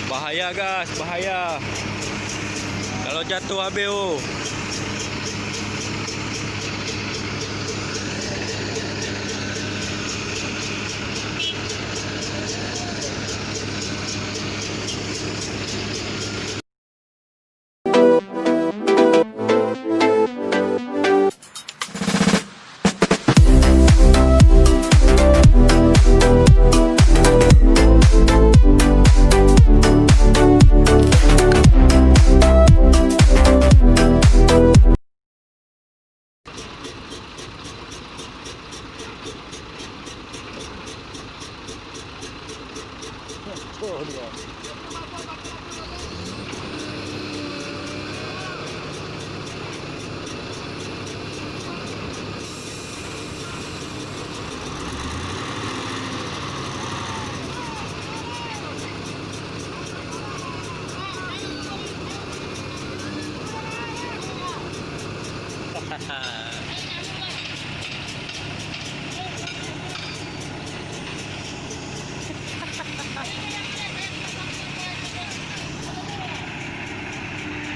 Bahaya guys, bahaya. Kalau jatuh habis oh.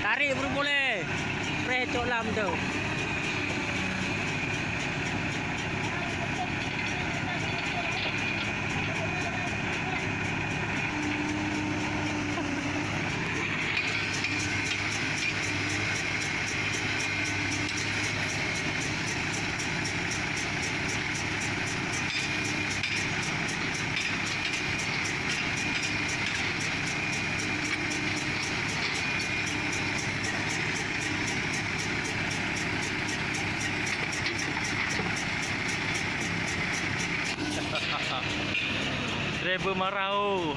Tarik baru boleh. Spray cok lam tu. Driver marah oh.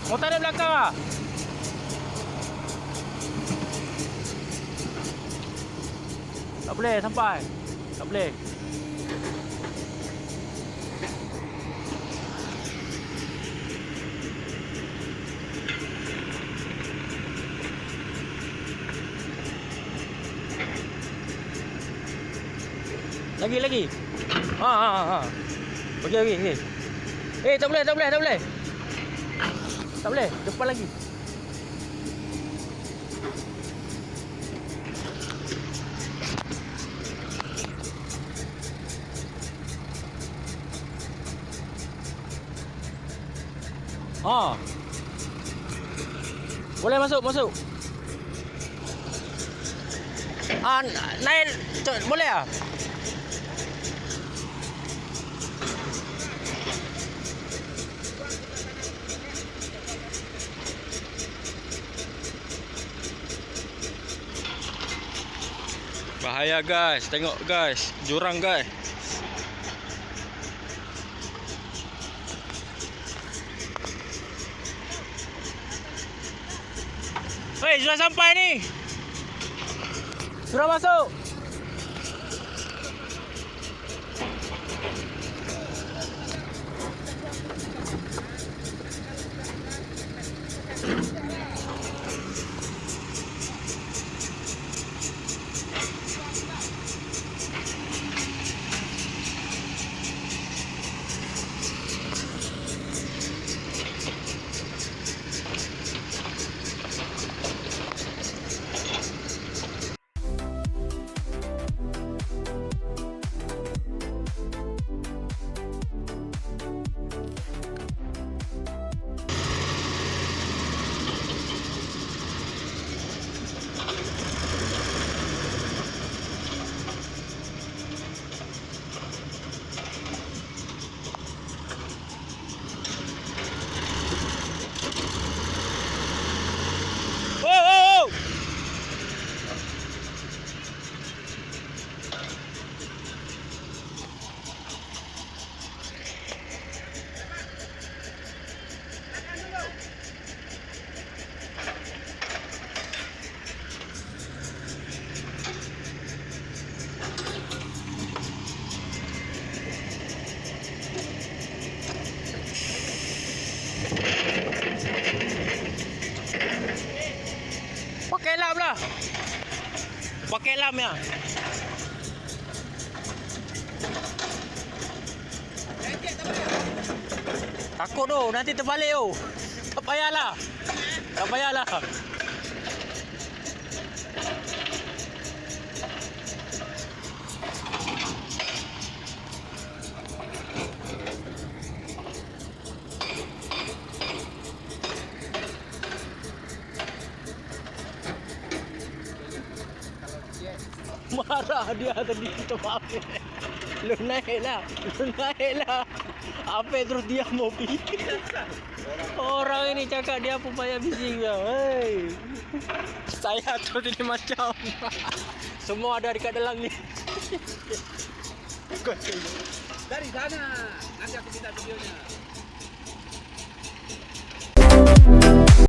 Motor di belakang ah. Tak boleh sampai. Tak boleh. Lagi. Okey. Tak boleh. Tak boleh, depan lagi. Ha. Boleh masuk. Naik boleh ah? Bahaya guys, tengok guys, jurang guys. Hei, sudah sampai ni. Sudah masuk. Pakai lam lah. Pakai lam ya. Takut tu, nanti terbalik tu. Tak payahlah. Tak payahlah. Marah dia tadi kita maafin. Lu naiklah. Apa terus dia mau pergi. Orang ini cakap dia pun payah bising dia. Hei. Saya terus ini macam. Semua ada dekat dalam ni. Dari sana. Nanti aku minta videonya.